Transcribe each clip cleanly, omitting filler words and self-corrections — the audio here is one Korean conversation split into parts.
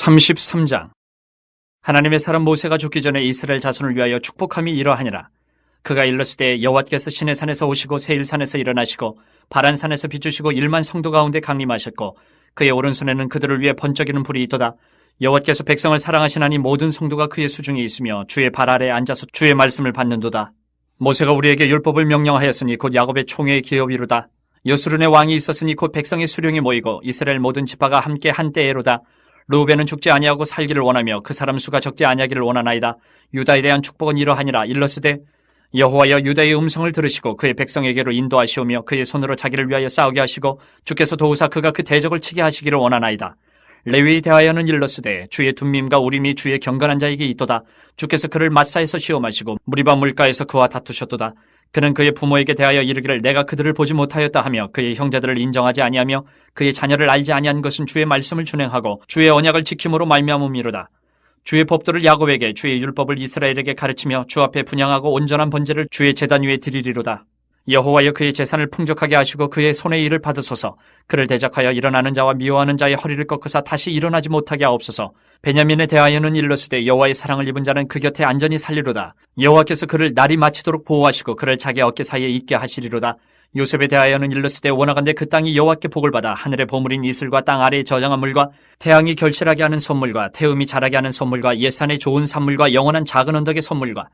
33장. 하나님의 사람 모세가 죽기 전에 이스라엘 자손을 위하여 축복함이 이러하니라. 그가 일렀으되 여호와께서 시내산에서 오시고 세일산에서 일어나시고 바란산에서 비추시고 1만 성도 가운데 강림하셨고 그의 오른손에는 그들을 위해 번쩍이는 불이 있도다. 여호와께서 백성을 사랑하시나니 모든 성도가 그의 수중에 있으며 주의 발 아래에 앉아서 주의 말씀을 받는도다. 모세가 우리에게 율법을 명령하였으니 곧 야곱의 총회의 기업이로다. 여수른의 왕이 있었으니 곧 백성의 수령이 모이고 이스라엘 모든 지파가 함께 한때에로다. 르우벤은 죽지 아니하고 살기를 원하며 그 사람 수가 적지 아니하기를 원하나이다. 유다에 대한 축복은 이러하니라. 일러스되 여호와여 유다의 음성을 들으시고 그의 백성에게로 인도하시오며 그의 손으로 자기를 위하여 싸우게 하시고 주께서 도우사 그가 그 대적을 치게 하시기를 원하나이다. 레위에 대하여는 일러스되 주의 둠밈과 우림이 주의 경건한 자에게 있도다. 주께서 그를 마사에서 시험하시고 무리바 물가에서 그와 다투셨도다. 그는 그의 부모에게 대하여 이르기를 내가 그들을 보지 못하였다 하며 그의 형제들을 인정하지 아니하며 그의 자녀를 알지 아니한 것은 주의 말씀을 준행하고 주의 언약을 지킴으로 말미암음이로다. 주의 법도를 야곱에게 주의 율법을 이스라엘에게 가르치며 주 앞에 분향하고 온전한 번제를 주의 제단 위에 드리리로다. 여호와여 그의 재산을 풍족하게 하시고 그의 손의 일을 받으소서. 그를 대적하여 일어나는 자와 미워하는 자의 허리를 꺾으사 다시 일어나지 못하게 하옵소서. 베냐민에 대하여는 일렀으되 여호와의 사랑을 입은 자는 그 곁에 안전히 살리로다. 여호와께서 그를 날이 마치도록 보호하시고 그를 자기 어깨 사이에 있게 하시리로다. 요셉에 대하여는 일렀으되 원하건대 그 땅이 여호와께 복을 받아 하늘의 보물인 이슬과 땅 아래에 저장한 물과 태양이 결실하게 하는 선물과 태음이 자라게 하는 선물과 옛산의 좋은 산물과 영원한 작은 언덕의 선물과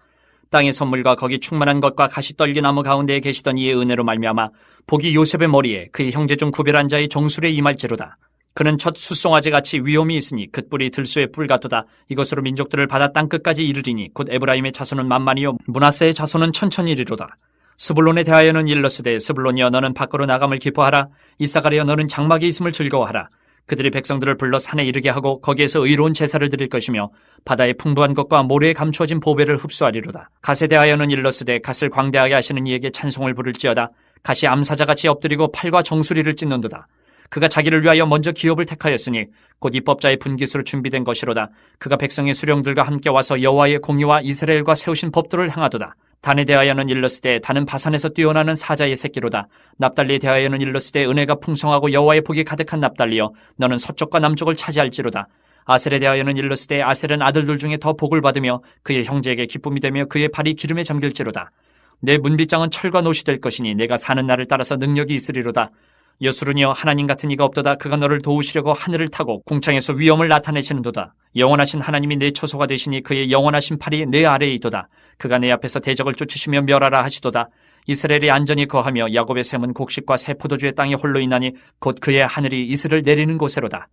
땅의 선물과 거기 충만한 것과 가시떨기 나무 가운데에 계시던 이의 은혜로 말미암아 복이 요셉의 머리에 그의 형제 중 구별한 자의 정술에 임할지로다. 그는 첫 숫송아지같이 위엄이 있으니 그 뿔이 들소의 뿔 같도다. 이것으로 민족들을 받아 땅끝까지 이르리니 곧 에브라임의 자손은 만만이요 므낫세의 자손은 천천이리로다. 스불론에 대하여는 일러스되 스불론이여 너는 밖으로 나감을 기뻐하라. 이사가리여 너는 장막이 있음을 즐거워하라. 그들이 백성들을 불러 산에 이르게 하고 거기에서 의로운 제사를 드릴 것이며 바다의 풍부한 것과 모래에 감추어진 보배를 흡수하리로다. 갓에 대하여는 일러스되 갓을 광대하게 하시는 이에게 찬송을 부를지어다. 갓이 암사자같이 엎드리고 팔과 정수리를 찢는도다. 그가 자기를 위하여 먼저 기업을 택하였으니 곧 입법자의 분깃으로 준비된 것이로다. 그가 백성의 수령들과 함께 와서 여호와의 공의와 이스라엘과 세우신 법도를 행하도다. 단에 대하여는 일러스되 단은 바산에서 뛰어나는 사자의 새끼로다. 납달리에 대하여는 일러스되 은혜가 풍성하고 여호와의 복이 가득한 납달리여 너는 서쪽과 남쪽을 차지할지로다. 아셀에 대하여는 일러스되 아셀은 아들들 중에 더 복을 받으며 그의 형제에게 기쁨이 되며 그의 발이 기름에 잠길지로다. 내 문빗장은 철과 노시 될 것이니 내가 사는 날을 따라서 능력이 있으리로다. 여수른이여 하나님 같은 이가 없도다. 그가 너를 도우시려고 하늘을 타고 궁창에서 위엄을 나타내시는도다. 영원하신 하나님이 내 처소가 되시니 그의 영원하신 팔이 내 아래에 있도다. 그가 내 앞에서 대적을 쫓으시며 멸하라 하시도다. 이스라엘이 안전히 거하며 야곱의 샘은 곡식과 새 포도주의 땅에 홀로 있나니 곧 그의 하늘이 이슬을 내리는 곳에로다.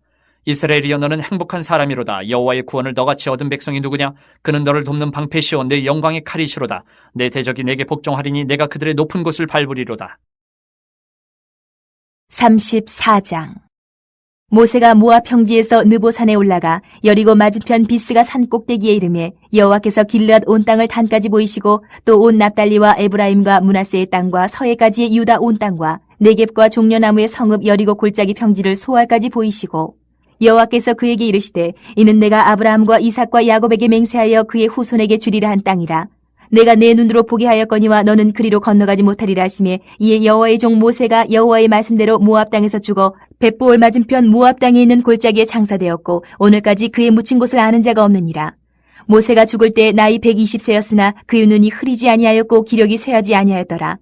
이스라엘이여 너는 행복한 사람이로다. 여호와의 구원을 너같이 얻은 백성이 누구냐? 그는 너를 돕는 방패시오 내 영광의 칼이시로다. 내 대적이 내게 복종하리니 내가 그들의 높은 곳을 밟으리로다. 34장. 모세가 모압 평지에서 느보산에 올라가 여리고 맞은편 비스가 산 꼭대기에 이르매 여호와께서 길르앗 온 땅을 단까지 보이시고 또 온 납달리와 에브라임과 므낫세의 땅과 서해까지의 유다 온 땅과 네겝과 종려나무의 성읍 여리고 골짜기 평지를 소알까지 보이시고 여호와께서 그에게 이르시되 이는 내가 아브라함과 이삭과 야곱에게 맹세하여 그의 후손에게 주리라 한 땅이라. 내가 내 눈으로 보게 하였거니와 너는 그리로 건너가지 못하리라 하시매 이에 여호와의 종 모세가 여호와의 말씀대로 모압 땅에서 죽어 벳보올 맞은편 모압 땅에 있는 골짜기에 장사되었고 오늘까지 그의 묻힌 곳을 아는 자가 없느니라. 모세가 죽을 때 나이 120세였으나 그의 눈이 흐리지 아니하였고 기력이 쇠하지 아니하였더라.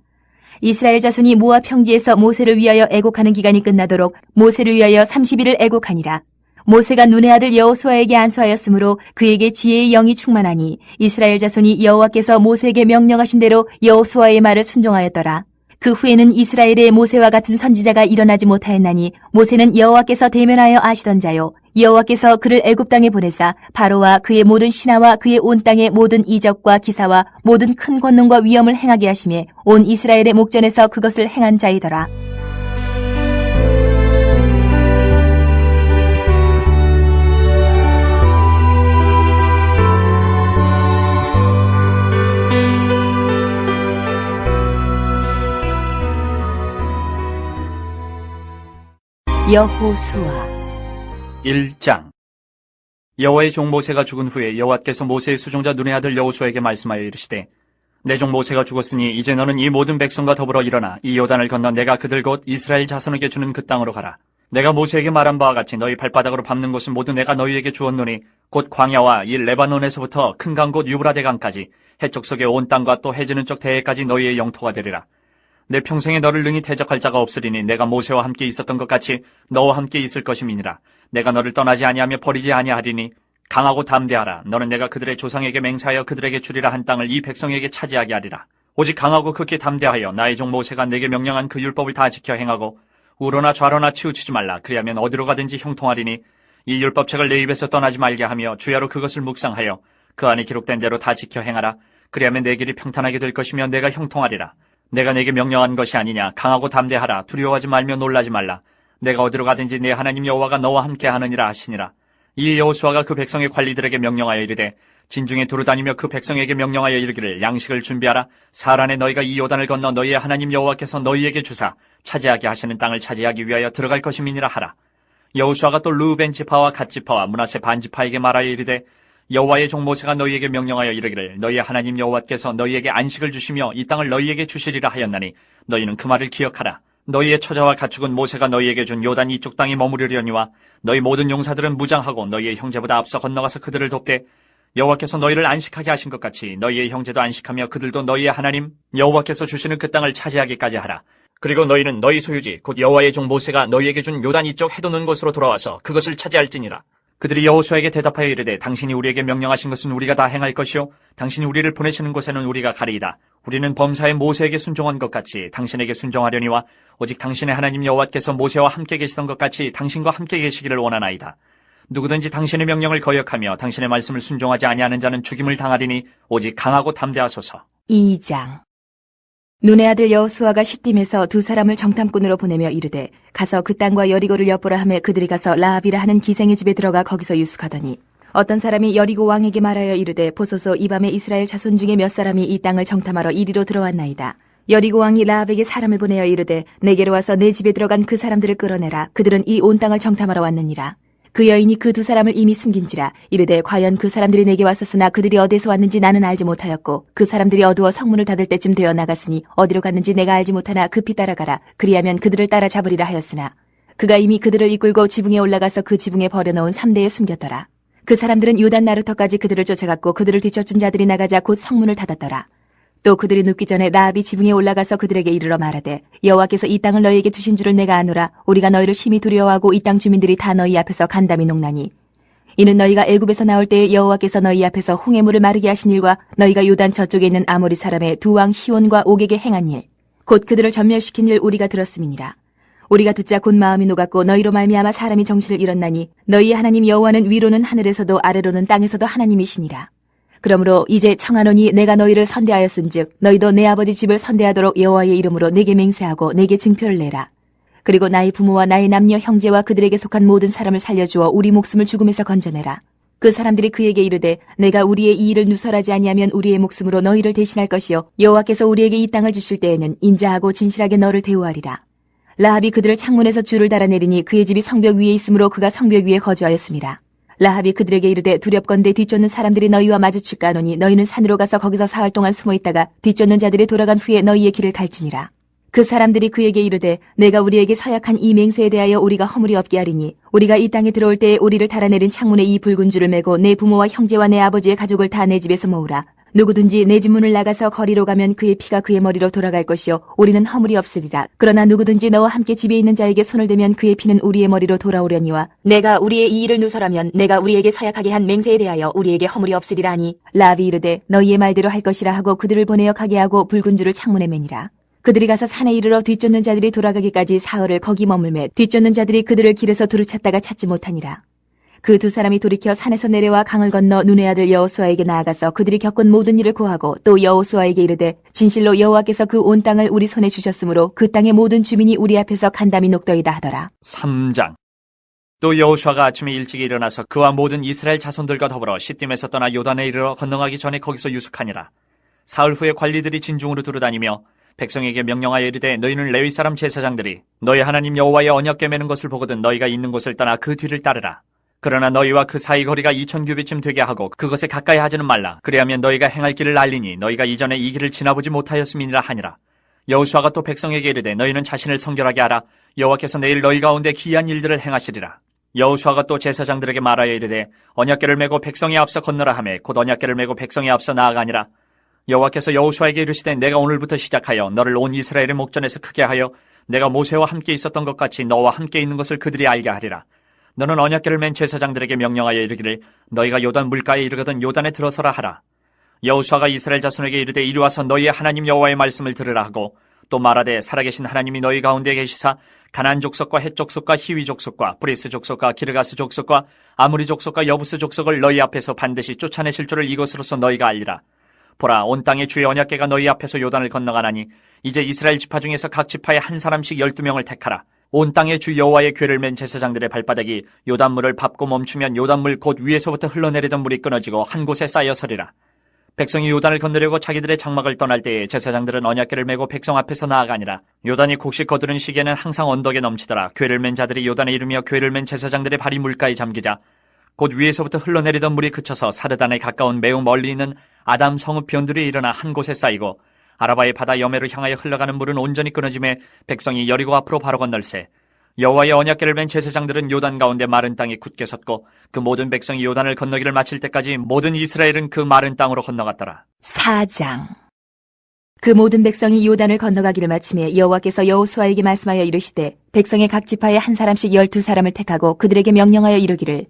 이스라엘 자손이 모압 평지에서 모세를 위하여 애곡하는 기간이 끝나도록 모세를 위하여 30일을 애곡하니라. 모세가 눈의 아들 여호수아에게 안수하였으므로 그에게 지혜의 영이 충만하니 이스라엘 자손이 여호와께서 모세에게 명령하신 대로 여호수아의 말을 순종하였더라. 그 후에는 이스라엘의 모세와 같은 선지자가 일어나지 못하였나니 모세는 여호와께서 대면하여 아시던 자요 여호와께서 그를 애굽 땅에 보내사 바로와 그의 모든 신하와 그의 온 땅의 모든 이적과 기사와 모든 큰 권능과 위엄을 행하게 하시매 온 이스라엘의 목전에서 그것을 행한 자이더라. 여호수아 1장. 여호와의 종 모세가 죽은 후에 여호와께서 모세의 수종자 눈의 아들 여호수아에게 말씀하여 이르시되 내 종 모세가 죽었으니 이제 너는 이 모든 백성과 더불어 일어나 이 요단을 건너 내가 그들 곧 이스라엘 자손에게 주는 그 땅으로 가라. 내가 모세에게 말한 바와 같이 너희 발바닥으로 밟는 곳은 모두 내가 너희에게 주었노니 곧 광야와 이 레바논에서부터 큰 강 곧 유브라데 강까지 해쪽 속의 온 땅과 또 해지는 쪽 대해까지 너희의 영토가 되리라. 내 평생에 너를 능히 대적할 자가 없으리니 내가 모세와 함께 있었던 것 같이 너와 함께 있을 것임이니라. 내가 너를 떠나지 아니하며 버리지 아니하리니 강하고 담대하라. 너는 내가 그들의 조상에게 맹세하여 그들에게 주리라 한 땅을 이 백성에게 차지하게 하리라. 오직 강하고 극히 담대하여 나의 종 모세가 내게 명령한 그 율법을 다 지켜 행하고 우로나 좌로나 치우치지 말라. 그리하면 어디로 가든지 형통하리니 이 율법책을 내 입에서 떠나지 말게 하며 주야로 그것을 묵상하여 그 안에 기록된 대로 다 지켜 행하라. 그리하면 내 길이 평탄하게 될 것이며 내가 형통하리라. 내가 내게 명령한 것이 아니냐. 강하고 담대하라. 두려워하지 말며 놀라지 말라. 내가 어디로 가든지 내 하나님 여호와가 너와 함께 하느니라 하시니라. 이 여호수아가 그 백성의 관리들에게 명령하여 이르되 진중에 두루다니며 그 백성에게 명령하여 이르기를 양식을 준비하라. 사흘 안에 너희가 이 요단을 건너 너희의 하나님 여호와께서 너희에게 주사 차지하게 하시는 땅을 차지하기 위하여 들어갈 것임이니라 하라. 여호수아가 또 르우벤 지파와 갓 지파와 므낫세 반 지파에게 말하여 이르되 여호와의 종 모세가 너희에게 명령하여 이르기를 너희의 하나님 여호와께서 너희에게 안식을 주시며 이 땅을 너희에게 주시리라 하였나니 너희는 그 말을 기억하라. 너희의 처자와 가축은 모세가 너희에게 준 요단 이쪽 땅에 머무르려니와 너희 모든 용사들은 무장하고 너희의 형제보다 앞서 건너가서 그들을 돕되 여호와께서 너희를 안식하게 하신 것 같이 너희의 형제도 안식하며 그들도 너희의 하나님 여호와께서 주시는 그 땅을 차지하기까지 하라. 그리고 너희는 너희 소유지 곧 여호와의 종 모세가 너희에게 준 요단 이쪽 해돋는 곳으로 돌아와서 그것을 차지할지니라. 그들이 여호수아에게 대답하여 이르되 당신이 우리에게 명령하신 것은 우리가 다 행할 것이요 당신이 우리를 보내시는 곳에는 우리가 가리이다. 우리는 범사에 모세에게 순종한 것 같이 당신에게 순종하려니와 오직 당신의 하나님 여호와께서 모세와 함께 계시던 것 같이 당신과 함께 계시기를 원하나이다. 누구든지 당신의 명령을 거역하며 당신의 말씀을 순종하지 아니하는 자는 죽임을 당하리니 오직 강하고 담대하소서. 2장. 눈의 아들 여호수아가 시딤에서 두 사람을 정탐꾼으로 보내며 이르되 가서 그 땅과 여리고를 엿보라 하며 그들이 가서 라합이라 하는 기생의 집에 들어가 거기서 유숙하더니 어떤 사람이 여리고 왕에게 말하여 이르되 보소서 이 밤에 이스라엘 자손 중에 몇 사람이 이 땅을 정탐하러 이리로 들어왔나이다. 여리고 왕이 라합에게 사람을 보내어 이르되 내게로 와서 내 집에 들어간 그 사람들을 끌어내라. 그들은 이 온 땅을 정탐하러 왔느니라. 그 여인이 그 두 사람을 이미 숨긴지라. 이르되 과연 그 사람들이 내게 왔었으나 그들이 어디서 왔는지 나는 알지 못하였고 그 사람들이 어두워 성문을 닫을 때쯤 되어 나갔으니 어디로 갔는지 내가 알지 못하나 급히 따라가라. 그리하면 그들을 따라 잡으리라 하였으나 그가 이미 그들을 이끌고 지붕에 올라가서 그 지붕에 버려놓은 삼대에 숨겼더라. 그 사람들은 요단 나루터까지 그들을 쫓아갔고 그들을 뒤쫓은 자들이 나가자 곧 성문을 닫았더라. 또 그들이 눕기 전에 라합이 지붕에 올라가서 그들에게 이르러 말하되 여호와께서 이 땅을 너희에게 주신 줄을 내가 아노라. 우리가 너희를 심히 두려워하고 이 땅 주민들이 다 너희 앞에서 간담이 녹나니 이는 너희가 애굽에서 나올 때에 여호와께서 너희 앞에서 홍해물을 마르게 하신 일과 너희가 요단 저쪽에 있는 아모리 사람의 두 왕 시온과 옥에게 행한 일 곧 그들을 전멸시킨 일 우리가 들었음이니라. 우리가 듣자 곧 마음이 녹았고 너희로 말미암아 사람이 정신을 잃었나니 너희 하나님 여호와는 위로는 하늘에서도 아래로는 땅에서도 하나님이시니라. 그러므로 이제 청하노니 내가 너희를 선대하였은즉 너희도 내 아버지 집을 선대하도록 여호와의 이름으로 내게 맹세하고 내게 증표를 내라. 그리고 나의 부모와 나의 남녀 형제와 그들에게 속한 모든 사람을 살려주어 우리 목숨을 죽음에서 건져내라. 그 사람들이 그에게 이르되 내가 우리의 이 일을 누설하지 아니하면 우리의 목숨으로 너희를 대신할 것이요 여호와께서 우리에게 이 땅을 주실 때에는 인자하고 진실하게 너를 대우하리라. 라합이 그들을 창문에서 줄을 달아내리니 그의 집이 성벽 위에 있으므로 그가 성벽 위에 거주하였습니다. 라합이 그들에게 이르되 두렵건대 뒤쫓는 사람들이 너희와 마주칠까 하노니 너희는 산으로 가서 거기서 사흘 동안 숨어 있다가 뒤쫓는 자들이 돌아간 후에 너희의 길을 갈지니라. 그 사람들이 그에게 이르되 내가 우리에게 서약한 이 맹세에 대하여 우리가 허물이 없게 하리니 우리가 이 땅에 들어올 때에 우리를 달아내린 창문에 이 붉은 줄을 매고 내 부모와 형제와 내 아버지의 가족을 다 내 집에서 모으라. 누구든지 내 집 문을 나가서 거리로 가면 그의 피가 그의 머리로 돌아갈 것이요 우리는 허물이 없으리라. 그러나 누구든지 너와 함께 집에 있는 자에게 손을 대면 그의 피는 우리의 머리로 돌아오려니와 내가 우리의 이 일을 누설하면 내가 우리에게 서약하게 한 맹세에 대하여 우리에게 허물이 없으리라니. 라합이 이르되 너희의 말대로 할 것이라 하고 그들을 보내어 가게 하고 붉은 줄을 창문에 매니라. 그들이 가서 산에 이르러 뒤쫓는 자들이 돌아가기까지 사흘을 거기 머물매 뒤쫓는 자들이 그들을 길에서 두루 찾다가 찾지 못하니라. 그 두 사람이 돌이켜 산에서 내려와 강을 건너 눈의 아들 여호수아에게 나아가서 그들이 겪은 모든 일을 고하고 또 여호수아에게 이르되 진실로 여호와께서 그 온 땅을 우리 손에 주셨으므로 그 땅의 모든 주민이 우리 앞에서 간담이 녹더이다 하더라. 3장. 또 여호수아가 아침에 일찍 일어나서 그와 모든 이스라엘 자손들과 더불어 시딤에서 떠나 요단에 이르러 건너가기 전에 거기서 유숙하니라. 사흘 후에 관리들이 진중으로 두루다니며 백성에게 명령하여 이르되 너희는 레위 사람 제사장들이 너희 하나님 여호와의 언약궤 매는 것을 보거든 너희가 있는 곳을 떠나 그 뒤를 따르라. 그러나 너희와 그 사이 거리가 2000규빗쯤 되게 하고 그것에 가까이 하지는 말라. 그리하면 너희가 행할 길을 알리니 너희가 이전에 이 길을 지나보지 못하였음이니라 하니라. 여호수아가 또 백성에게 이르되 너희는 자신을 성결하게 하라. 여호와께서 내일 너희 가운데 기이한 일들을 행하시리라. 여호수아가 또 제사장들에게 말하여 이르되 언약궤를 메고 백성에 앞서 건너라 하매 곧 언약궤를 메고 백성에 앞서 나아가니라. 여호와께서 여호수아에게 이르시되 내가 오늘부터 시작하여 너를 온 이스라엘의 목전에서 크게 하여 내가 모세와 함께 있었던 것 같이 너와 함께 있는 것을 그들이 알게 하리라. 너는 언약궤를 맨 제사장들에게 명령하여 이르기를 너희가 요단 물가에 이르거든 요단에 들어서라 하라. 여호수아가 이스라엘 자손에게 이르되 이리 와서 너희의 하나님 여호와의 말씀을 들으라 하고 또 말하되 살아계신 하나님이 너희 가운데 계시사 가나안 족속과 헷 족속과 히위 족속과 브리스 족속과 기르가스 족속과 아무리 족속과 여부스 족속을 너희 앞에서 반드시 쫓아내실 줄을 이것으로서 너희가 알리라. 보라 온 땅의 주의 언약궤가 너희 앞에서 요단을 건너가나니 이제 이스라엘 지파 중에서 각 지파에 한 사람씩 12명을 택하라. 온 땅의 주 여호와의 궤를 맨 제사장들의 발바닥이 요단물을 밟고 멈추면 요단물 곧 위에서부터 흘러내리던 물이 끊어지고 한 곳에 쌓여 서리라. 백성이 요단을 건너려고 자기들의 장막을 떠날 때에 제사장들은 언약궤를 메고 백성 앞에서 나아가니라. 요단이 곡식 거두는 시기에는 항상 언덕에 넘치더라. 궤를 맨 자들이 요단에 이르며 궤를 맨 제사장들의 발이 물가에 잠기자 곧 위에서부터 흘러내리던 물이 그쳐서 사르단에 가까운 매우 멀리 있는 아담 성읍 변들이 일어나 한 곳에 쌓이고 아라바의 바다 여매로 향하여 흘러가는 물은 온전히 끊어짐에 백성이 여리고 앞으로 바로 건널세. 여호와의 언약궤를 맨 제사장들은 요단 가운데 마른 땅에 굳게 섰고 그 모든 백성이 요단을 건너기를 마칠 때까지 모든 이스라엘은 그 마른 땅으로 건너갔더라. 4장. 그 모든 백성이 요단을 건너가기를 마침에 여호와께서 여호수아에게 말씀하여 이르시되 백성의 각 지파에 한 사람씩 12사람을 택하고 그들에게 명령하여 이르기를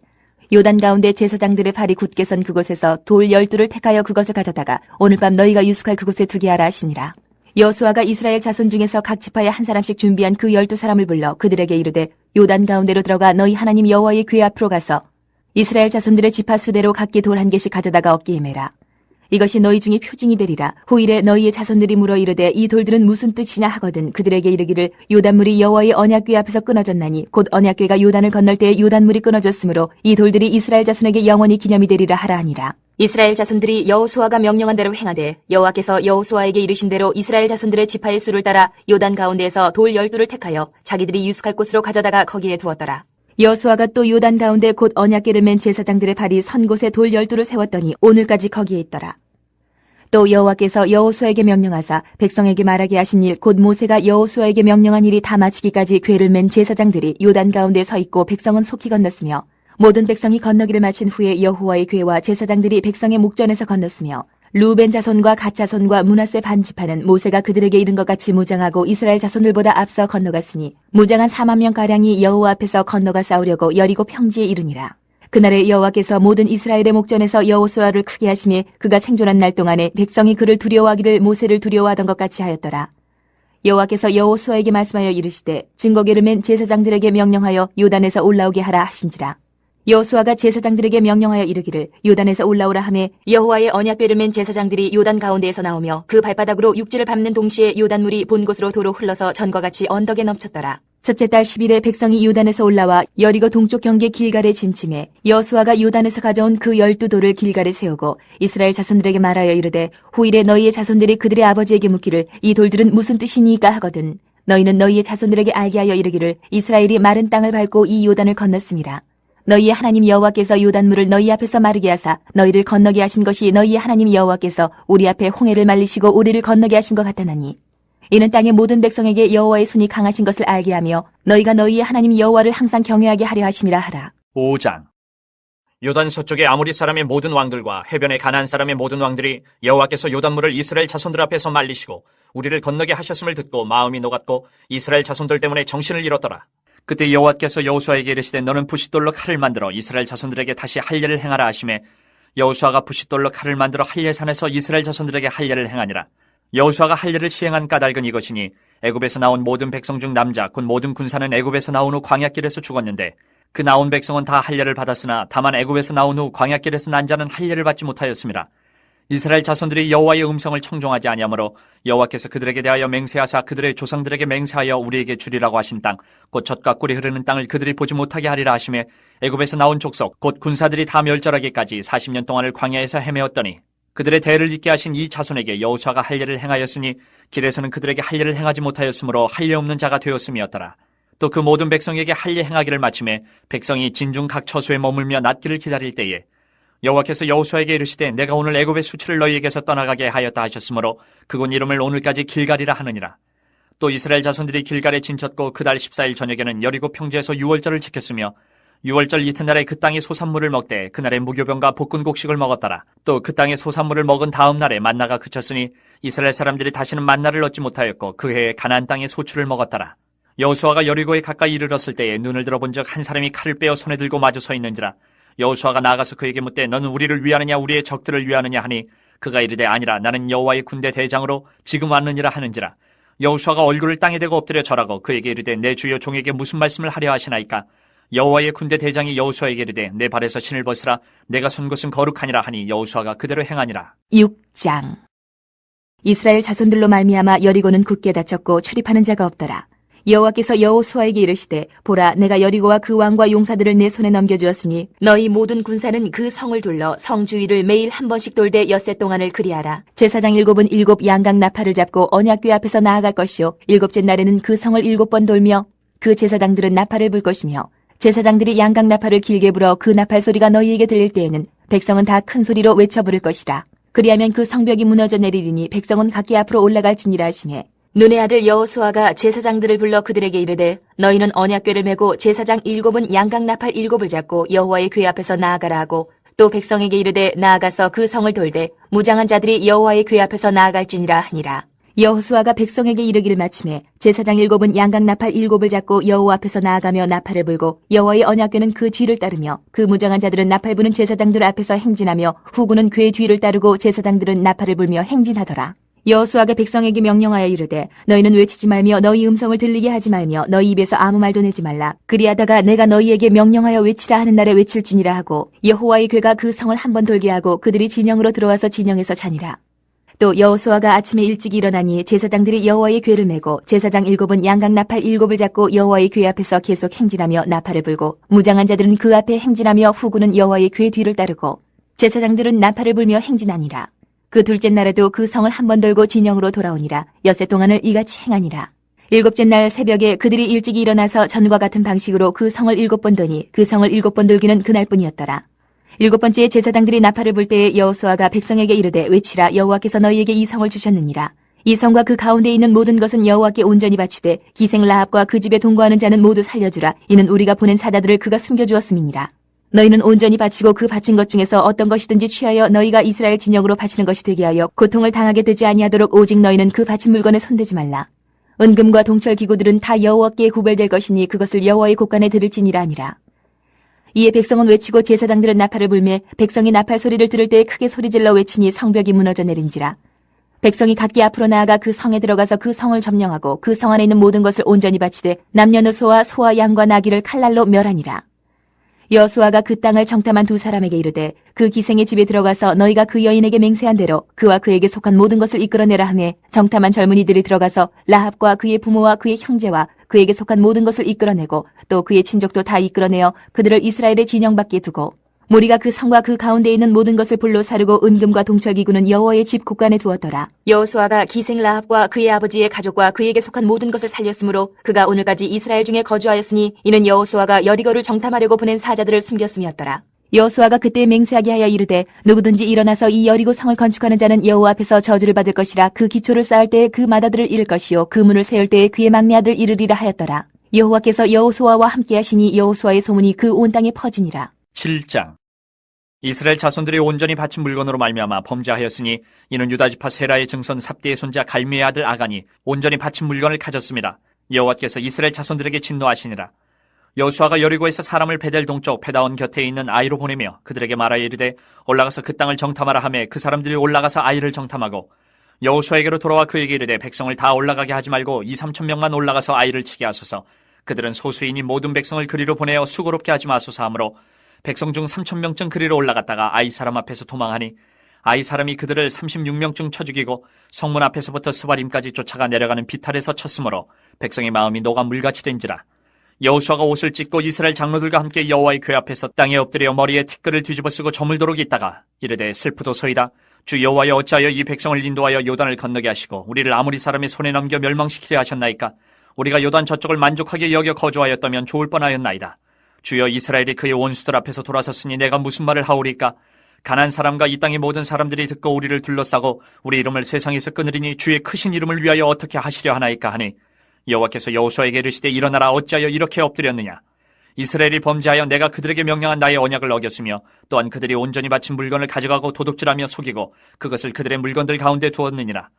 요단 가운데 제사장들의 발이 굳게 선 그곳에서 돌 12를 택하여 그것을 가져다가 오늘 밤 너희가 유숙할 그곳에 두게 하라 하시니라. 여호수아가 이스라엘 자손 중에서 각 지파에 한 사람씩 준비한 그 12사람을 불러 그들에게 이르되 요단 가운데로 들어가 너희 하나님 여호와의 궤 앞으로 가서 이스라엘 자손들의 지파 수대로 각기 돌 한 개씩 가져다가 어깨에 매라. 이것이 너희 중에 표징이 되리라. 후일에 너희의 자손들이 물어 이르되 이 돌들은 무슨 뜻이냐 하거든 그들에게 이르기를 요단물이 여호와의 언약궤 앞에서 끊어졌나니 곧 언약궤가 요단을 건널 때에 요단물이 끊어졌으므로 이 돌들이 이스라엘 자손에게 영원히 기념이 되리라 하라 하니라. 이스라엘 자손들이 여호수아가 명령한 대로 행하되 여호와께서 여호수아에게 이르신 대로 이스라엘 자손들의 지파의 수를 따라 요단 가운데에서 돌 12를 택하여 자기들이 유숙할 곳으로 가져다가 거기에 두었더라. 여호수아가 또 요단 가운데 곧 언약궤를 맨 제사장들의 발이 선 곳에 돌 12를 세웠더니 오늘까지 거기에 있더라. 또 여호와께서 여호수아에게 명령하사 백성에게 말하게 하신 일 곧 모세가 여호수아에게 명령한 일이 다 마치기까지 궤를 맨 제사장들이 요단 가운데 서 있고 백성은 속히 건넜으며 모든 백성이 건너기를 마친 후에 여호와의 궤와 제사장들이 백성의 목전에서 건넜으며 루벤 자손과 갓 자손과 므낫세 반 지파는 모세가 그들에게 이른 것 같이 무장하고 이스라엘 자손들보다 앞서 건너갔으니 무장한 4만 명 가량이 여호와 앞에서 건너가 싸우려고 여리고 평지에 이르니라. 그날에 여호와께서 모든 이스라엘의 목전에서 여호수아를 크게 하심에 그가 생존한 날 동안에 백성이 그를 두려워하기를 모세를 두려워하던 것 같이 하였더라. 여호와께서 여호수아에게 말씀하여 이르시되 증거궤를 맨 제사장들에게 명령하여 요단에서 올라오게 하라 하신지라. 여호수아가 제사장들에게 명령하여 이르기를 요단에서 올라오라 하매 여호와의 언약궤를 맨 제사장들이 요단 가운데에서 나오며 그 발바닥으로 육지를 밟는 동시에 요단물이 본 곳으로 도로 흘러서 전과 같이 언덕에 넘쳤더라. 첫째 달 10일에 백성이 요단에서 올라와 여리고 동쪽 경계 길갈에 진침해 여호수아가 요단에서 가져온 그 12돌을 길갈에 세우고 이스라엘 자손들에게 말하여 이르되 후일에 너희의 자손들이 그들의 아버지에게 묻기를 이 돌들은 무슨 뜻이니까 하거든 너희는 너희의 자손들에게 알게 하여 이르기를 이스라엘이 마른 땅을 밟고 이 요단을 건넜습니다. 너희의 하나님 여호와께서 요단물을 너희 앞에서 마르게 하사 너희를 건너게 하신 것이 너희의 하나님 여호와께서 우리 앞에 홍해를 말리시고 우리를 건너게 하신 것 같다나니 이는 땅의 모든 백성에게 여호와의 손이 강하신 것을 알게 하며 너희가 너희의 하나님 여호와를 항상 경외하게 하려 하심이라 하라. 5장. 요단 서쪽의 아모리 사람의 모든 왕들과 해변의 가나안 사람의 모든 왕들이 여호와께서 요단물을 이스라엘 자손들 앞에서 말리시고 우리를 건너게 하셨음을 듣고 마음이 녹았고 이스라엘 자손들 때문에 정신을 잃었더라. 그때 여호와께서 여호수아에게 이르시되 너는 부싯돌로 칼을 만들어 이스라엘 자손들에게 다시 할례를 행하라 하시매 여호수아가 부싯돌로 칼을 만들어 할례산에서 이스라엘 자손들에게 할례를 행하니라. 여호수아가 할례를 시행한 까닭은 이것이니 애굽에서 나온 모든 백성 중 남자 곧 모든 군사는 애굽에서 나온 후 광야길에서 죽었는데 그 나온 백성은 다 할례를 받았으나 다만 애굽에서 나온 후 광야길에서 난 자는 할례를 받지 못하였습니다. 이스라엘 자손들이 여호와의 음성을 청종하지 아니하므로 여호와께서 그들에게 대하여 맹세하사 그들의 조상들에게 맹세하여 우리에게 주리라고 하신 땅 곧 젖과 꿀이 흐르는 땅을 그들이 보지 못하게 하리라 하시매 애굽에서 나온 족속 곧 군사들이 다 멸절하기까지 40년 동안을 광야에서 헤매었더니 그들의 대를 잇게 하신 이 자손에게 여호수아가 할례를 행하였으니 길에서는 그들에게 할례를 행하지 못하였으므로 할례 없는 자가 되었음이었더라. 또 그 모든 백성에게 할례 행하기를 마침에 백성이 진중 각 처소에 머물며 낫기를 기다릴 때에 여호와께서 여호수아에게 이르시되 내가 오늘 애굽의 수치를 너희에게서 떠나가게 하였다 하셨으므로 그곳 이름을 오늘까지 길갈이라 하느니라. 또 이스라엘 자손들이 길갈에 진쳤고 그달 14일 저녁에는 여리고 평지에서 유월절을 지켰으며 유월절 이튿날에 그 땅의 소산물을 먹되 그날에 무교병과 볶은 곡식을 먹었더라. 또 그 땅의 소산물을 먹은 다음 날에 만나가 그쳤으니 이스라엘 사람들이 다시는 만나를 얻지 못하였고 그 해에 가나안 땅의 소출을 먹었더라. 여호수아가 여리고에 가까이 이르렀을 때에 눈을 들어본즉 한 사람이 칼을 빼어 손에 들고 마주 서 있는지라. 여호수아가 나아가서 그에게 묻되 너는 우리를 위하느냐 우리의 적들을 위하느냐 하니 그가 이르되 아니라 나는 여호와의 군대 대장으로 지금 왔느니라 하는지라. 여호수아가 얼굴을 땅에 대고 엎드려 절하고 그에게 이르되 내 주여 종에게 무슨 말씀을 하려 하시나이까. 여호와의 군대 대장이 여호수아에게 이르되 내 발에서 신을 벗으라 내가 선 곳은 거룩하니라 하니 여호수아가 그대로 행하니라. 6장. 이스라엘 자손들로 말미암아 여리고는 굳게 닫혔고 출입하는 자가 없더라. 여호와께서 여호수아에게 이르시되 보라 내가 여리고와 그 왕과 용사들을 내 손에 넘겨주었으니 너희 모든 군사는 그 성을 둘러 성 주위를 매일 한 번씩 돌되 엿새 동안을 그리하라. 제사장 7은 7 양각 나팔을 잡고 언약궤 앞에서 나아갈 것이요 7째 날에는 그 성을 7번 돌며 그 제사장들은 나팔을 불 것이며 제사장들이 양각 나팔을 길게 불어 그 나팔 소리가 너희에게 들릴 때에는 백성은 다 큰 소리로 외쳐 부를 것이라. 그리하면 그 성벽이 무너져 내리리니 백성은 각기 앞으로 올라갈지니라 하시매 눈의 아들 여호수아가 제사장들을 불러 그들에게 이르되 너희는 언약궤를 메고 제사장 7은 양각 나팔 7을 잡고 여호와의 궤 앞에서 나아가라 하고 또 백성에게 이르되 나아가서 그 성을 돌되 무장한 자들이 여호와의 궤 앞에서 나아갈지니라 하니라. 여호수아가 백성에게 이르기를 마침에 제사장 7은 양각 나팔 7을 잡고 여호와 앞에서 나아가며 나팔을 불고 여호와의 언약궤는 그 뒤를 따르며 그 무장한 자들은 나팔 부는 제사장들 앞에서 행진하며 후군은 궤 뒤를 따르고 제사장들은 나팔을 불며 행진하더라. 여호수아가 백성에게 명령하여 이르되 너희는 외치지 말며 너희 음성을 들리게 하지 말며 너희 입에서 아무 말도 내지 말라. 그리하다가 내가 너희에게 명령하여 외치라 하는 날에 외칠지니라 하고 여호와의 궤가 그 성을 한번 돌게 하고 그들이 진영으로 들어와서 진영에서 자니라. 또 여호수아가 아침에 일찍 일어나니 제사장들이 여호와의 궤를 메고 제사장 7은 양각 나팔 7을 잡고 여호와의 궤 앞에서 계속 행진하며 나팔을 불고 무장한 자들은 그 앞에 행진하며 후군은 여호와의 궤 뒤를 따르고 제사장들은 나팔을 불며 행진하니라. 그 둘째 날에도 그 성을 한번 돌고 진영으로 돌아오니라. 엿새 동안을 이같이 행하니라. 7째 날 새벽에 그들이 일찍 일어나서 전과 같은 방식으로 그 성을 7번 도니 그 성을 7번 돌기는 그날뿐이었더라. 7번째에 제사장들이 나팔을 불 때에 여호수아가 백성에게 이르되 외치라 여호와께서 너희에게 이 성을 주셨느니라. 이 성과 그 가운데 있는 모든 것은 여호와께 온전히 바치되 기생 라합과 그 집에 동거하는 자는 모두 살려주라. 이는 우리가 보낸 사자들을 그가 숨겨주었음이니라. 너희는 온전히 바치고 그 바친 것 중에서 어떤 것이든지 취하여 너희가 이스라엘 진영으로 바치는 것이 되게 하여 고통을 당하게 되지 아니하도록 오직 너희는 그 바친 물건에 손대지 말라. 은금과 동철 기구들은 다 여호와께 구별될 것이니 그것을 여호와의 곳간에 들을지니라 하니라. 이에 백성은 외치고 제사장들은 나팔을 불매 백성이 나팔 소리를 들을 때에 크게 소리질러 외치니 성벽이 무너져 내린지라. 백성이 각기 앞으로 나아가 그 성에 들어가서 그 성을 점령하고 그 성 안에 있는 모든 것을 온전히 바치되 남녀노소와 소와 양과 나귀를 칼날로 멸하니라. 여호수아가 그 땅을 정탐한 두 사람에게 이르되 그 기생의 집에 들어가서 너희가 그 여인에게 맹세한 대로 그와 그에게 속한 모든 것을 이끌어내라 하매 정탐한 젊은이들이 들어가서 라합과 그의 부모와 그의 형제와 그에게 속한 모든 것을 이끌어내고 또 그의 친족도 다 이끌어내어 그들을 이스라엘의 진영 밖에 두고 무리가 그 성과 그 가운데 있는 모든 것을 불로 사르고 은금과 동철기구는 여호와의 집 곳간에 두었더라. 여호수아가 기생 라합과 그의 아버지의 가족과 그에게 속한 모든 것을 살렸으므로 그가 오늘까지 이스라엘 중에 거주하였으니 이는 여호수아가 여리고를 정탐하려고 보낸 사자들을 숨겼음이었더라. 여호수아가 그때 맹세하게 하여 이르되 누구든지 일어나서 이 여리고 성을 건축하는 자는 여호와 앞에서 저주를 받을 것이라. 그 기초를 쌓을 때에 그 마다들을 잃을 것이요 그 문을 세울 때에 그의 막내 아들 이르리라 하였더라. 여호와께서 여호수아와 함께 하시니 여호수아의 소문이 그 온 땅에 퍼지니라. 7장. 이스라엘 자손들이 온전히 바친 물건으로 말미암아 범죄하였으니 이는 유다지파 세라의 증손 삽디의 손자 갈미의 아들 아간이 온전히 바친 물건을 가졌습니다. 여호와께서 이스라엘 자손들에게 진노하시니라. 여호수아가 여리고에서 사람을 베델 동쪽 페다온 곁에 있는 아이로 보내며 그들에게 말하여 이르되 올라가서 그 땅을 정탐하라 하매 그 사람들이 올라가서 아이를 정탐하고 여호수아에게로 돌아와 그에게 이르되 백성을 다 올라가게 하지 말고 2-3천 명만 올라가서 아이를 치게 하소서. 그들은 소수이니 모든 백성을 그리로 보내어 수고롭게 하지 마소서 하므로 백성 중 3,000명쯤 그리로 올라갔다가 아이 사람 앞에서 도망하니 아이 사람이 그들을 36명쯤 쳐 죽이고 성문 앞에서부터 스바림까지 쫓아가 내려가는 비탈에서 쳤으므로 백성의 마음이 녹아 물같이 된지라. 여호수아가 옷을 찢고 이스라엘 장로들과 함께 여호와의 궤 앞에서 땅에 엎드려 머리에 티끌을 뒤집어 쓰고 저물도록 있다가 이르되 슬프도소이다. 주 여호와여 어찌하여 이 백성을 인도하여 요단을 건너게 하시고 우리를 아무리 사람의 손에 넘겨 멸망시키려 하셨나이까. 우리가 요단 저쪽을 만족하게 여겨 거주하였다면 좋을 뻔하였나이다. 주여 이스라엘이 그의 원수들 앞에서 돌아섰으니 내가 무슨 말을 하오리까. 가난 사람과 이 땅의 모든 사람들이 듣고 우리를 둘러싸고 우리 이름을 세상에서 끊으리니 주의 크신 이름을 위하여 어떻게 하시려 하나이까 하니 여호와께서 여호수아에게 이르시되 일어나라 어찌하여 이렇게 엎드렸느냐 이스라엘이 범죄하여 내가 그들에게 명령한 나의 언약을 어겼으며 또한 그들이 온전히 바친 물건을 가져가고 도둑질하며 속이고 그것을 그들의 물건들 가운데 두었느니라.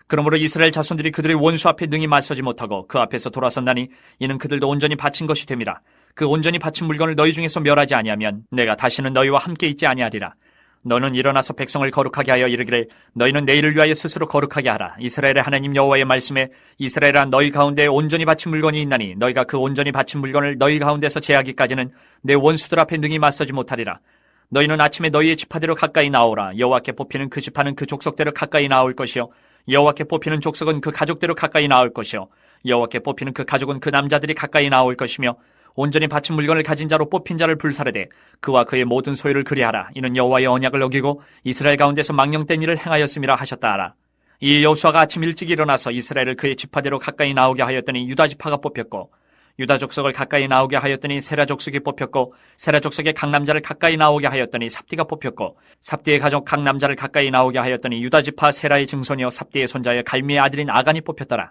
그러므로 이스라엘 자손들이 그들의 원수 앞에 능히 맞서지 못하고 그 앞에서 돌아섰나니 이는 그들도 온전히 바친 것이 됨이라. 그 온전히 바친 물건을 너희 중에서 멸하지 아니하면 내가 다시는 너희와 함께 있지 아니하리라. 너는 일어나서 백성을 거룩하게 하여 이르기를 너희는 내일을 위하여 스스로 거룩하게 하라. 이스라엘의 하나님 여호와의 말씀에 이스라엘아 너희 가운데 온전히 바친 물건이 있나니 너희가 그 온전히 바친 물건을 너희 가운데서 제하기까지는 내 원수들 앞에 능히 맞서지 못하리라. 너희는 아침에 너희의 지파대로 가까이 나오라. 여호와께 뽑히는 그 지파는 그 족속대로 가까이 나올 것이요 여호와께 뽑히는 족속은 그 가족대로 가까이 나올 것이요 여호와께 뽑히는 그 가족은 그 남자들이 가까이 나올 것이며 온전히 바친 물건을 가진 자로 뽑힌 자를 불사르되 그와 그의 모든 소유를 그리하라. 이는 여호와의 언약을 어기고 이스라엘 가운데서 망령된 일을 행하였음이라 하셨다 하라. 이 여호수아가 아침 일찍 일어나서 이스라엘을 그의 지파대로 가까이 나오게 하였더니 유다 지파가 뽑혔고 유다 족속을 가까이 나오게 하였더니 세라 족속이 뽑혔고 세라 족속의 각 남자를 가까이 나오게 하였더니 삽디가 뽑혔고 삽디의 가족 각 남자를 가까이 나오게 하였더니 유다 지파 세라의 증손이요 삽디의 손자여 갈미의 아들인 아간이 뽑혔더라.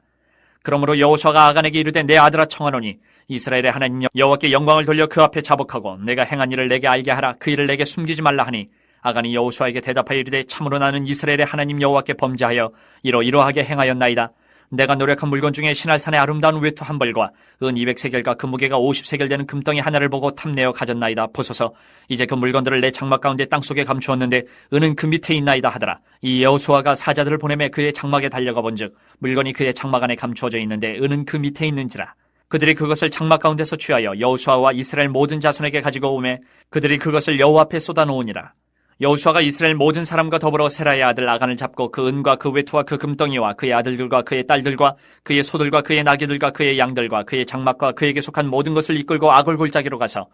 그러므로 여호수아가 아간에게 이르되 내 아들아 청하노니 이스라엘의 하나님 여호와께 영광을 돌려 그 앞에 자복하고 내가 행한 일을 내게 알게 하라. 그 일을 내게 숨기지 말라 하니 아간이 여호수아에게 대답하여 이르되 참으로 나는 이스라엘의 하나님 여호와께 범죄하여 이러이러하게 행하였나이다. 내가 노력한 물건 중에 신할산의 아름다운 외투 한 벌과 은 200세겔과 그 무게가 50세겔 되는 금덩이 하나를 보고 탐내어 가졌나이다. 보소서 이제 그 물건들을 내 장막 가운데 땅속에 감추었는데 은은 그 밑에 있나이다 하더라. 이 여호수아가 사자들을 보내매 그의 장막에 달려가 본즉 물건이 그의 장막 안에 감추어져 있는데 은은 그 밑에 있는지라. 그들이 그것을 장막 가운데서 취하여 여호수아와 이스라엘 모든 자손에게 가지고 오매 그들이 그것을 여호와 앞에 쏟아놓으니라. 여호수아가 이스라엘 모든 사람과 더불어 세라의 아들 아간을 잡고 그 은과 그 외투와 그 금덩이와 그의 아들들과 그의 딸들과 그의 소들과 그의 나귀들과 그의 양들과 그의 장막과 그에게 속한 모든 것을 이끌고 아골 골짜기로 가서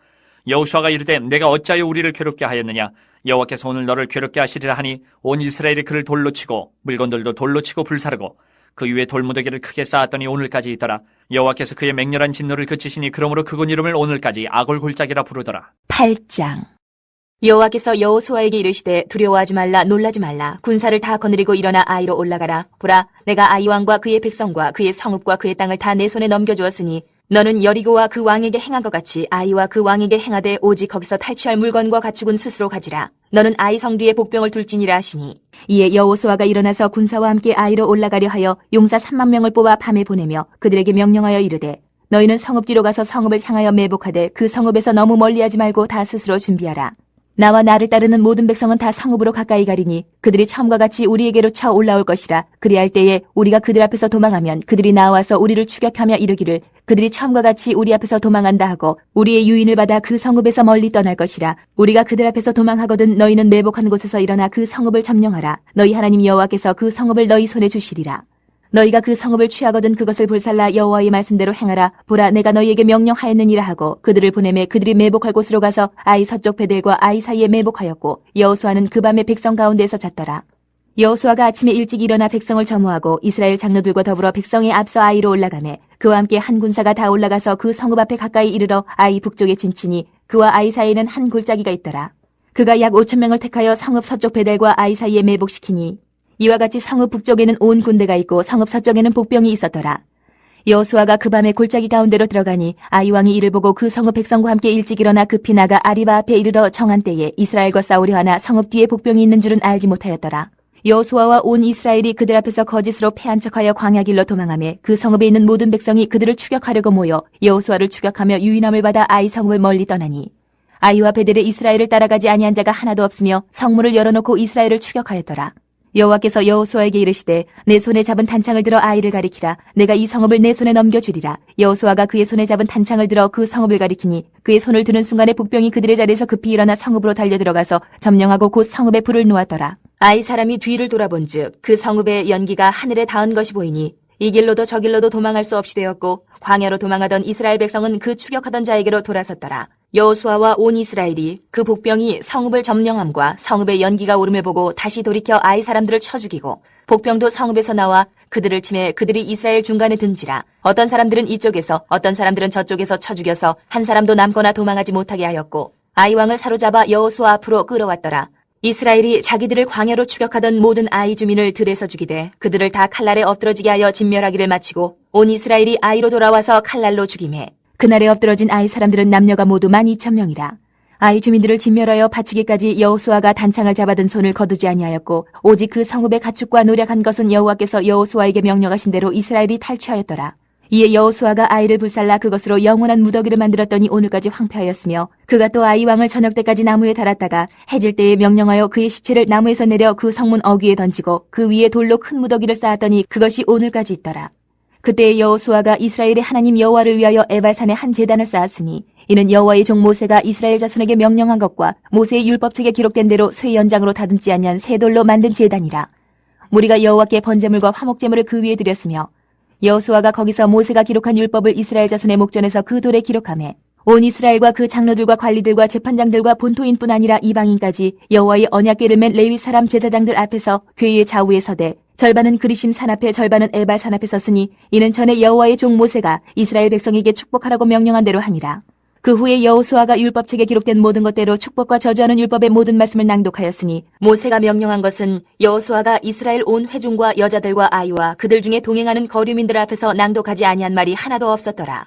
여호수아가 이르되 내가 어찌하여 우리를 괴롭게 하였느냐 여호와께서 오늘 너를 괴롭게 하시리라 하니 온 이스라엘이 그를 돌로 치고 물건들도 돌로 치고 불사르고 그 위에 돌무더기를 크게 쌓았더니 오늘까지 있더라. 여호와께서 그의 맹렬한 진노를 그치시니 그러므로 그곳 이름을 오늘까지 아골 골짜기라 부르더라. 8장. 여호와께서 여호수아에게 이르시되 두려워하지 말라 놀라지 말라 군사를 다 거느리고 일어나 아이로 올라가라. 보라 내가 아이 왕과 그의 백성과 그의 성읍과 그의 땅을 다 내 손에 넘겨주었으니 너는 여리고와 그 왕에게 행한 것 같이 아이와 그 왕에게 행하되 오직 거기서 탈취할 물건과 가축은 스스로 가지라. 너는 아이 성 뒤에 복병을 둘지니라 하시니 이에 여호수아가 일어나서 군사와 함께 아이로 올라가려 하여 용사 3만 명을 뽑아 밤에 보내며 그들에게 명령하여 이르되 너희는 성읍 뒤로 가서 성읍을 향하여 매복하되 그 성읍에서 너무 멀리하지 말고 다 스스로 준비하라. 나와 나를 따르는 모든 백성은 다 성읍으로 가까이 가리니 그들이 처음과 같이 우리에게로 쳐 올라올 것이라. 그리할 때에 우리가 그들 앞에서 도망하면 그들이 나와서 우리를 추격하며 이르기를 그들이 처음과 같이 우리 앞에서 도망한다 하고 우리의 유인을 받아 그 성읍에서 멀리 떠날 것이라. 우리가 그들 앞에서 도망하거든 너희는 매복한 곳에서 일어나 그 성읍을 점령하라. 너희 하나님 여호와께서 그 성읍을 너희 손에 주시리라. 너희가 그 성읍을 취하거든 그것을 불살라 여호와의 말씀대로 행하라. 보라 내가 너희에게 명령하였느니라 하고 그들을 보내매 그들이 매복할 곳으로 가서 아이 서쪽 베델과 아이 사이에 매복하였고 여호수아는 그 밤에 백성 가운데에서 잤더라. 여호수아가 아침에 일찍 일어나 백성을 점호하고 이스라엘 장로들과 더불어 백성의 앞서 아이로 올라가매 그와 함께 한 군사가 다 올라가서 그 성읍 앞에 가까이 이르러 아이 북쪽에 진치니 그와 아이 사이에는 한 골짜기가 있더라. 그가 약 5,000명을 택하여 성읍 서쪽 베델과 아이 사이에 매복시키니 이와 같이 성읍 북쪽에는 온 군대가 있고 성읍 서쪽에는 복병이 있었더라. 여호수아가 그 밤에 골짜기 가운데로 들어가니 아이 왕이 이를 보고 그 성읍 백성과 함께 일찍 일어나 급히 나가 아리바 앞에 이르러 정한 때에 이스라엘과 싸우려 하나 성읍 뒤에 복병이 있는 줄은 알지 못하였더라. 여호수아와 온 이스라엘이 그들 앞에서 거짓으로 패한 척하여 광야 길로 도망하며 그 성읍에 있는 모든 백성이 그들을 추격하려고 모여 여호수아를 추격하며 유인함을 받아 아이 성읍을 멀리 떠나니 아이와 베델에 이스라엘을 따라가지 아니한 자가 하나도 없으며 성문을 열어놓고 이스라엘을 추격하였더라. 여호와께서 여호수아에게 이르시되 내 손에 잡은 단창을 들어 아이를 가리키라. 내가 이 성읍을 내 손에 넘겨주리라. 여호수아가 그의 손에 잡은 단창을 들어 그 성읍을 가리키니 그의 손을 드는 순간에 복병이 그들의 자리에서 급히 일어나 성읍으로 달려들어가서 점령하고 곧 성읍에 불을 놓았더라. 아이 사람이 뒤를 돌아본즉 그 성읍의 연기가 하늘에 닿은 것이 보이니 이 길로도 저 길로도 도망할 수 없이 되었고 광야로 도망하던 이스라엘 백성은 그 추격하던 자에게로 돌아섰더라. 여호수아와 온 이스라엘이 그 복병이 성읍을 점령함과 성읍의 연기가 오름을 보고 다시 돌이켜 아이 사람들을 쳐 죽이고 복병도 성읍에서 나와 그들을 치매 그들이 이스라엘 중간에 든지라. 어떤 사람들은 이쪽에서 어떤 사람들은 저쪽에서 쳐 죽여서 한 사람도 남거나 도망하지 못하게 하였고 아이 왕을 사로잡아 여호수아 앞으로 끌어왔더라. 이스라엘이 자기들을 광야로 추격하던 모든 아이 주민을 들에서 죽이되 그들을 다 칼날에 엎드러지게 하여 진멸하기를 마치고 온 이스라엘이 아이로 돌아와서 칼날로 죽임해 그날에 엎드러진 아이 사람들은 남녀가 모두 12,000명이라. 아이 주민들을 진멸하여 바치기까지 여호수아가 단창을 잡아든 손을 거두지 아니하였고 오직 그 성읍의 가축과 노력한 것은 여호와께서 여호수아에게 명령하신 대로 이스라엘이 탈취하였더라. 이에 여호수아가 아이를 불살라 그것으로 영원한 무더기를 만들었더니 오늘까지 황폐하였으며 그가 또 아이 왕을 저녁 때까지 나무에 달았다가 해질 때에 명령하여 그의 시체를 나무에서 내려 그 성문 어귀에 던지고 그 위에 돌로 큰 무더기를 쌓았더니 그것이 오늘까지 있더라. 그때 여호수아가 이스라엘의 하나님 여호와를 위하여 에발산에 한 제단을 쌓았으니 이는 여호와의 종 모세가 이스라엘 자손에게 명령한 것과 모세의 율법책에 기록된 대로 쇠 연장으로 다듬지 아니한 새 돌로 만든 제단이라. 무리가 여호와께 번제물과 화목제물을 그 위에 드렸으며 여호수아가 거기서 모세가 기록한 율법을 이스라엘 자손의 목전에서 그 돌에 기록하매 온 이스라엘과 그 장로들과 관리들과 재판장들과 본토인뿐 아니라 이방인까지 여호와의 언약궤를 맨 레위 사람 제사장들 앞에서 궤의 좌우에 서되 절반은 그리심 산 앞에 절반은 에발 산 앞에 섰으니 이는 전에 여호와의 종 모세가 이스라엘 백성에게 축복하라고 명령한 대로 하니라. 그 후에 여호수아가 율법책에 기록된 모든 것대로 축복과 저주하는 율법의 모든 말씀을 낭독하였으니 모세가 명령한 것은 여호수아가 이스라엘 온 회중과 여자들과 아이와 그들 중에 동행하는 거류민들 앞에서 낭독하지 아니한 말이 하나도 없었더라.